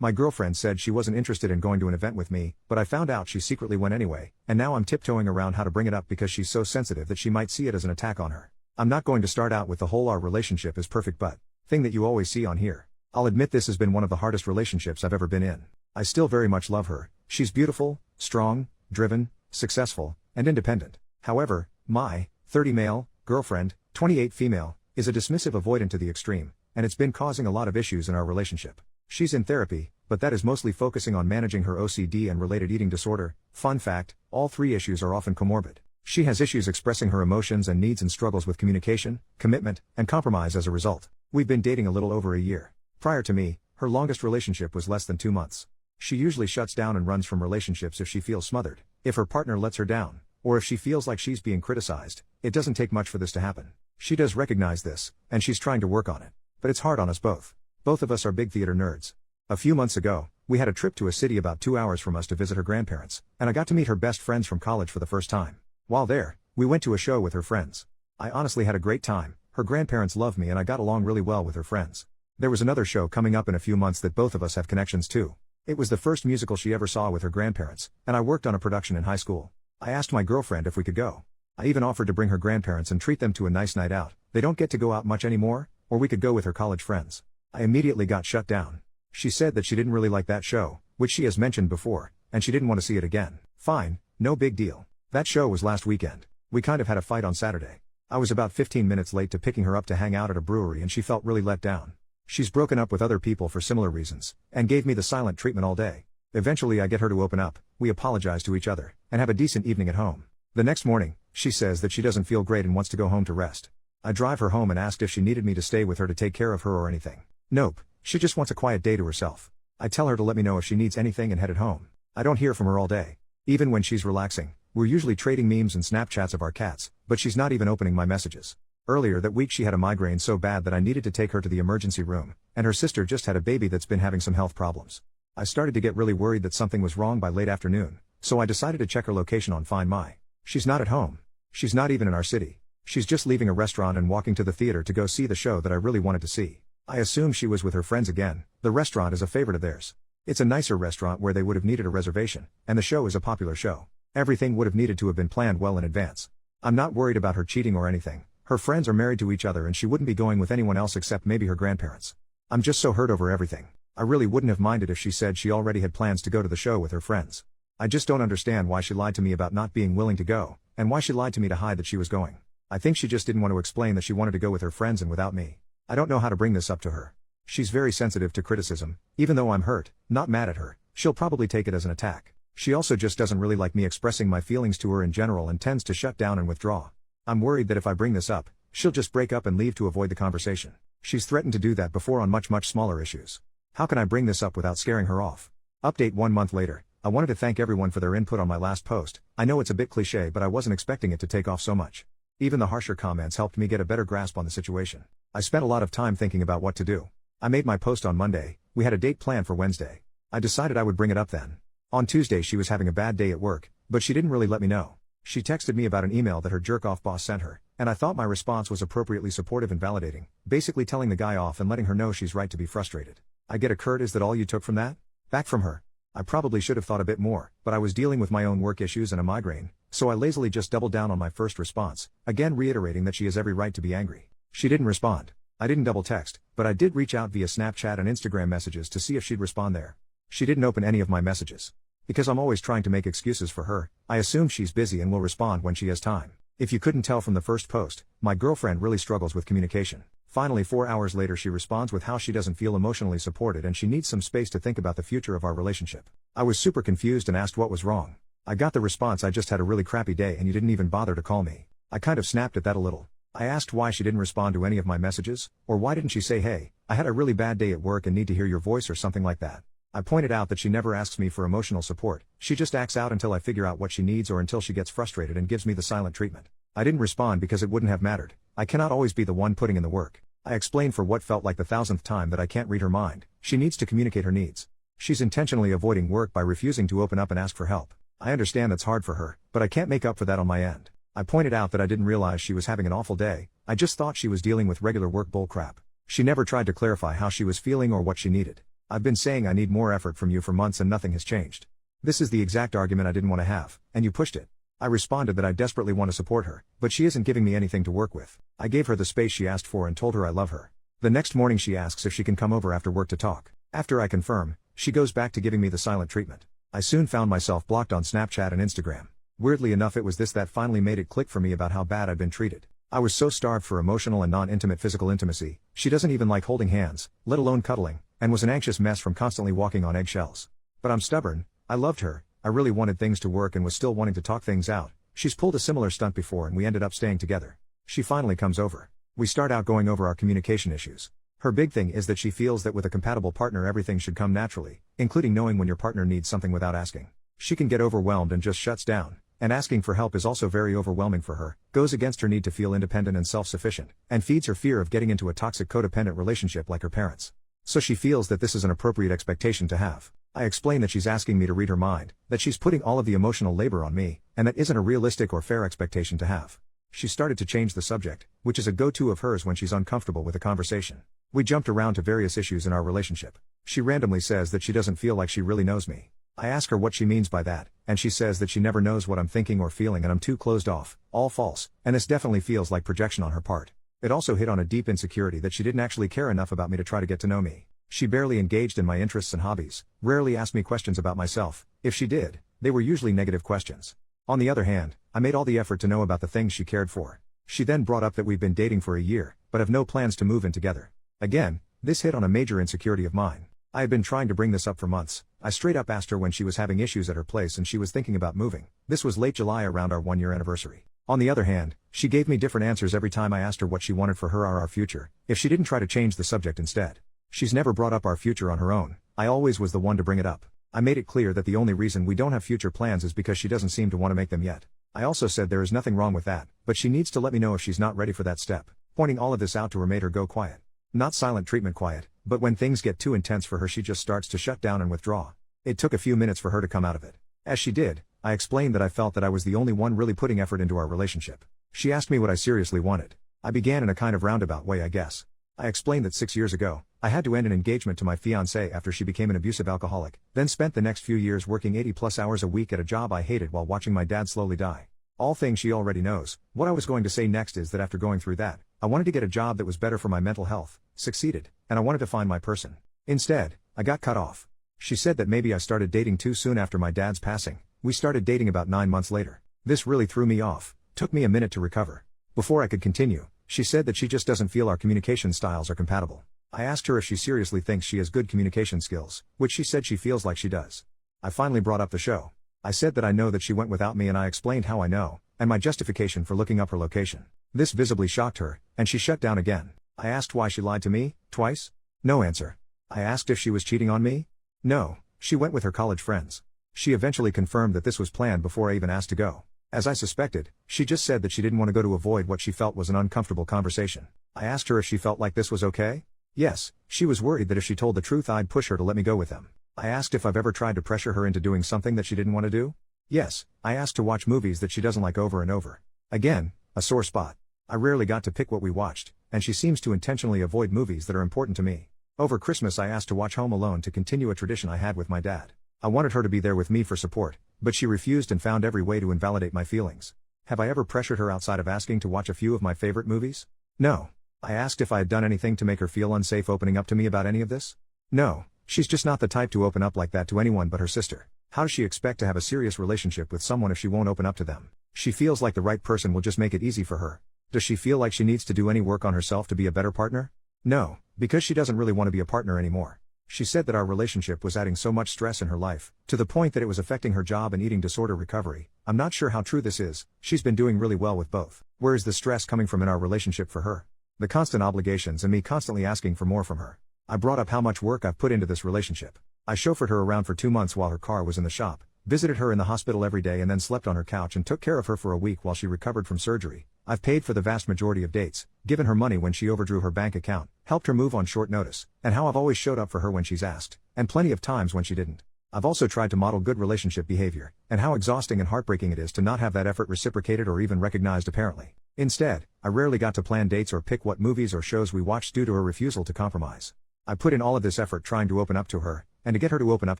My girlfriend said she wasn't interested in going to an event with me, but I found out she secretly went anyway, and now I'm tiptoeing around how to bring it up because she's so sensitive that she might see it as an attack on her. I'm not going to start out with the whole "our relationship is perfect but" thing that you always see on here. I'll admit this has been one of the hardest relationships I've ever been in. I still very much love her. She's beautiful, strong, driven, successful, and independent. However, my 30 male girlfriend, 28 female, is a dismissive avoidant to the extreme, and it's been causing a lot of issues in our relationship. She's in therapy, but that is mostly focusing on managing her OCD and related eating disorder. Fun fact, all three issues are often comorbid. She has issues expressing her emotions and needs and struggles with communication, commitment, and compromise as a result. We've been dating a little over a year. Prior to me, her longest relationship was less than 2 months. She usually shuts down and runs from relationships if she feels smothered, if her partner lets her down, or if she feels like she's being criticized. It doesn't take much for this to happen. She does recognize this, and she's trying to work on it. But it's hard on us both. Both of us are big theater nerds. A few months ago, we had a trip to a city about 2 hours from us to visit her grandparents, and I got to meet her best friends from college for the first time. While there, we went to a show with her friends. I honestly had a great time. Her grandparents love me and I got along really well with her friends. There was another show coming up in a few months that both of us have connections to. It was the first musical she ever saw with her grandparents, and I worked on a production in high school. I asked my girlfriend if we could go. I even offered to bring her grandparents and treat them to a nice night out. They don't get to go out much anymore, or we could go with her college friends. I immediately got shut down. She said that she didn't really like that show, which she has mentioned before, and she didn't want to see it again. Fine, no big deal. That show was last weekend. We kind of had a fight on Saturday. I was about 15 minutes late to picking her up to hang out at a brewery and she felt really let down. She's broken up with other people for similar reasons, and gave me the silent treatment all day. Eventually I get her to open up, we apologize to each other, and have a decent evening at home. The next morning, she says that she doesn't feel great and wants to go home to rest. I drive her home and asked if she needed me to stay with her to take care of her or anything. Nope, she just wants a quiet day to herself. I tell her to let me know if she needs anything and headed home. I don't hear from her all day. Even when she's relaxing, we're usually trading memes and Snapchats of our cats, but she's not even opening my messages. Earlier that week she had a migraine so bad that I needed to take her to the emergency room, and her sister just had a baby that's been having some health problems. I started to get really worried that something was wrong by late afternoon, so I decided to check her location on Find My. She's not at home. She's not even in our city. She's just leaving a restaurant and walking to the theater to go see the show that I really wanted to see. I assume she was with her friends again. The restaurant is a favorite of theirs. It's a nicer restaurant where they would have needed a reservation, and the show is a popular show. Everything would have needed to have been planned well in advance. I'm not worried about her cheating or anything. Her friends are married to each other and she wouldn't be going with anyone else except maybe her grandparents. I'm just so hurt over everything. I really wouldn't have minded if she said she already had plans to go to the show with her friends. I just don't understand why she lied to me about not being willing to go, and why she lied to me to hide that she was going. I think she just didn't want to explain that she wanted to go with her friends and without me. I don't know how to bring this up to her. She's very sensitive to criticism. Even though I'm hurt, not mad at her, she'll probably take it as an attack. She also just doesn't really like me expressing my feelings to her in general and tends to shut down and withdraw. I'm worried that if I bring this up, she'll just break up and leave to avoid the conversation. She's threatened to do that before on much smaller issues. How can I bring this up without scaring her off? Update 1 month later. I wanted to thank everyone for their input on my last post. I know it's a bit cliché, but I wasn't expecting it to take off so much. Even the harsher comments helped me get a better grasp on the situation. I spent a lot of time thinking about what to do. I made my post on Monday. We had a date planned for Wednesday. I decided I would bring it up then. On Tuesday she was having a bad day at work, but she didn't really let me know. She texted me about an email that her jerk-off boss sent her, and I thought my response was appropriately supportive and validating, basically telling the guy off and letting her know she's right to be frustrated. I get a Kurt, is that all you took from that? Back from her. I probably should have thought a bit more, but I was dealing with my own work issues and a migraine, so I lazily just doubled down on my first response, again reiterating that she has every right to be angry. She didn't respond. I didn't double text, but I did reach out via Snapchat and Instagram messages to see if she'd respond there. She didn't open any of my messages. Because I'm always trying to make excuses for her, I assume she's busy and will respond when she has time. If you couldn't tell from the first post, my girlfriend really struggles with communication. Finally 4 hours later she responds with how she doesn't feel emotionally supported and she needs some space to think about the future of our relationship. I was super confused and asked what was wrong. I got the response, I just had a really crappy day and you didn't even bother to call me. I kind of snapped at that a little. I asked why she didn't respond to any of my messages, or why didn't she say, hey, I had a really bad day at work and need to hear your voice or something like that. I pointed out that she never asks me for emotional support. She just acts out until I figure out what she needs or until she gets frustrated and gives me the silent treatment. I didn't respond because it wouldn't have mattered. I cannot always be the one putting in the work. I explained for what felt like the 1000th time that I can't read her mind. She needs to communicate her needs. She's intentionally avoiding work by refusing to open up and ask for help. I understand that's hard for her, but I can't make up for that on my end. I pointed out that I didn't realize she was having an awful day. I just thought she was dealing with regular work bullcrap. She never tried to clarify how she was feeling or what she needed. I've been saying I need more effort from you for months and nothing has changed. This is the exact argument I didn't want to have, and you pushed it. I responded that I desperately want to support her, but she isn't giving me anything to work with. I gave her the space she asked for and told her I love her. The next morning she asks if she can come over after work to talk. After I confirm, she goes back to giving me the silent treatment. I soon found myself blocked on Snapchat and Instagram. Weirdly enough, it was this that finally made it click for me about how bad I'd been treated. I was so starved for emotional and non-intimate physical intimacy. She doesn't even like holding hands, let alone cuddling, and was an anxious mess from constantly walking on eggshells. But I'm stubborn. I loved her. I really wanted things to work and was still wanting to talk things out. She's pulled a similar stunt before and we ended up staying together. She finally comes over. We start out going over our communication issues. Her big thing is that she feels that with a compatible partner everything should come naturally, including knowing when your partner needs something without asking. She can get overwhelmed and just shuts down. And asking for help is also very overwhelming for her, goes against her need to feel independent and self-sufficient, and feeds her fear of getting into a toxic codependent relationship like her parents. So she feels that this is an appropriate expectation to have. I explain that she's asking me to read her mind, that she's putting all of the emotional labor on me, and that isn't a realistic or fair expectation to have. She started to change the subject, which is a go-to of hers when she's uncomfortable with a conversation. We jumped around to various issues in our relationship. She randomly says that she doesn't feel like she really knows me. I ask her what she means by that, and she says that she never knows what I'm thinking or feeling and I'm too closed off, all false, and this definitely feels like projection on her part. It also hit on a deep insecurity that she didn't actually care enough about me to try to get to know me. She barely engaged in my interests and hobbies, rarely asked me questions about myself. If she did, they were usually negative questions. On the other hand, I made all the effort to know about the things she cared for. She then brought up that we've been dating for a year, but have no plans to move in together. Again, this hit on a major insecurity of mine. I had been trying to bring this up for months. I straight up asked her when she was having issues at her place and she was thinking about moving. This was late July around our 1-year anniversary. On the other hand, she gave me different answers every time I asked her what she wanted for her or our future, if she didn't try to change the subject instead. She's never brought up our future on her own. I always was the one to bring it up. I made it clear that the only reason we don't have future plans is because she doesn't seem to want to make them yet. I also said there is nothing wrong with that, but she needs to let me know if she's not ready for that step. Pointing all of this out to her made her go quiet. Not silent treatment quiet, but when things get too intense for her she just starts to shut down and withdraw. It took a few minutes for her to come out of it. As she did, I explained that I felt that I was the only one really putting effort into our relationship. She asked me what I seriously wanted. I began in a kind of roundabout way, I guess. I explained that 6 years ago, I had to end an engagement to my fiancée after she became an abusive alcoholic, then spent the next few years working 80+ hours a week at a job I hated while watching my dad slowly die. All things she already knows. What I was going to say next is that after going through that, I wanted to get a job that was better for my mental health, succeeded, and I wanted to find my person. Instead, I got cut off. She said that maybe I started dating too soon after my dad's passing. We started dating about 9 months later. This really threw me off. Took me a minute to recover. Before I could continue, she said that she just doesn't feel our communication styles are compatible. I asked her if she seriously thinks she has good communication skills, which she said she feels like she does. I finally brought up the show. I said that I know that she went without me and I explained how I know, and my justification for looking up her location. This visibly shocked her, and she shut down again. I asked why she lied to me, twice? No answer. I asked if she was cheating on me? No, she went with her college friends. She eventually confirmed that this was planned before I even asked to go. As I suspected, she just said that she didn't want to go to avoid what she felt was an uncomfortable conversation. I asked her if she felt like this was okay? Yes, she was worried that if she told the truth I'd push her to let me go with them. I asked if I've ever tried to pressure her into doing something that she didn't want to do? Yes, I asked to watch movies that she doesn't like over and over. Again, a sore spot. I rarely got to pick what we watched, and she seems to intentionally avoid movies that are important to me. Over Christmas I asked to watch Home Alone to continue a tradition I had with my dad. I wanted her to be there with me for support, but she refused and found every way to invalidate my feelings. Have I ever pressured her outside of asking to watch a few of my favorite movies? No. I asked if I had done anything to make her feel unsafe opening up to me about any of this? No, she's just not the type to open up like that to anyone but her sister. How does she expect to have a serious relationship with someone if she won't open up to them? She feels like the right person will just make it easy for her. Does she feel like she needs to do any work on herself to be a better partner? No, because she doesn't really want to be a partner anymore. She said that our relationship was adding so much stress in her life, to the point that it was affecting her job and eating disorder recovery. I'm not sure how true this is. She's been doing really well with both. Where is the stress coming from in our relationship for her? The constant obligations and me constantly asking for more from her. I brought up how much work I've put into this relationship. I chauffeured her around for 2 months while her car was in the shop, visited her in the hospital every day and then slept on her couch and took care of her for a week while she recovered from surgery. I've paid for the vast majority of dates, given her money when she overdrew her bank account, helped her move on short notice, and how I've always showed up for her when she's asked, and plenty of times when she didn't. I've also tried to model good relationship behavior, and how exhausting and heartbreaking it is to not have that effort reciprocated or even recognized apparently. Instead, I rarely got to plan dates or pick what movies or shows we watched due to her refusal to compromise. I put in all of this effort trying to open up to her, and to get her to open up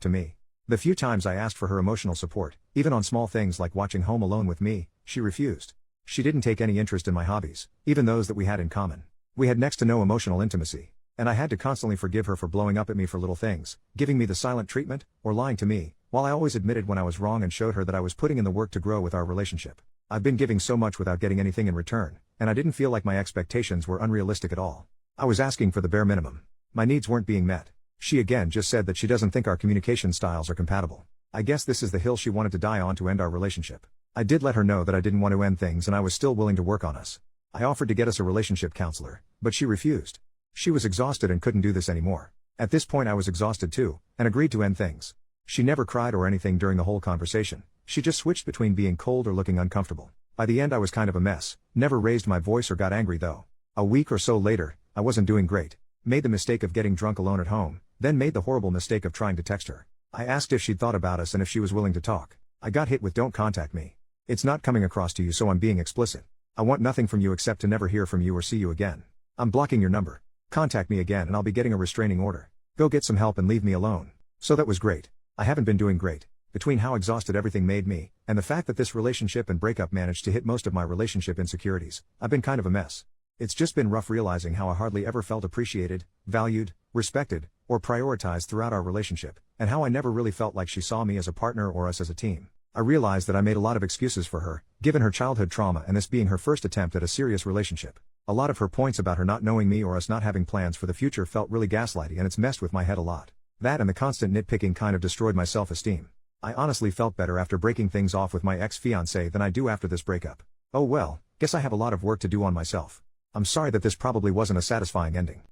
to me. The few times I asked for her emotional support, even on small things like watching Home Alone with me, she refused. She didn't take any interest in my hobbies, even those that we had in common. We had next to no emotional intimacy, and I had to constantly forgive her for blowing up at me for little things, giving me the silent treatment, or lying to me, while I always admitted when I was wrong and showed her that I was putting in the work to grow with our relationship. I've been giving so much without getting anything in return, and I didn't feel like my expectations were unrealistic at all. I was asking for the bare minimum. My needs weren't being met. She again just said that she doesn't think our communication styles are compatible. I guess this is the hill she wanted to die on to end our relationship. I did let her know that I didn't want to end things and I was still willing to work on us. I offered to get us a relationship counselor, but she refused. She was exhausted and couldn't do this anymore. At this point I was exhausted too, and agreed to end things. She never cried or anything during the whole conversation. She just switched between being cold or looking uncomfortable. By the end I was kind of a mess, never raised my voice or got angry though. A week or so later, I wasn't doing great. Made the mistake of getting drunk alone at home, then made the horrible mistake of trying to text her. I asked if she'd thought about us and if she was willing to talk. I got hit with "don't contact me. It's not coming across to you, so I'm being explicit. I want nothing from you except to never hear from you or see you again. I'm blocking your number. Contact me again and I'll be getting a restraining order. Go get some help and leave me alone." So that was great. I haven't been doing great. Between how exhausted everything made me, and the fact that this relationship and breakup managed to hit most of my relationship insecurities, I've been kind of a mess. It's just been rough realizing how I hardly ever felt appreciated, valued, respected, or prioritized throughout our relationship, and how I never really felt like she saw me as a partner or us as a team. I realized that I made a lot of excuses for her, given her childhood trauma and this being her first attempt at a serious relationship. A lot of her points about her not knowing me or us not having plans for the future felt really gaslighty, and it's messed with my head a lot. That and the constant nitpicking kind of destroyed my self-esteem. I honestly felt better after breaking things off with my ex-fiancé than I do after this breakup. Oh well, guess I have a lot of work to do on myself. I'm sorry that this probably wasn't a satisfying ending.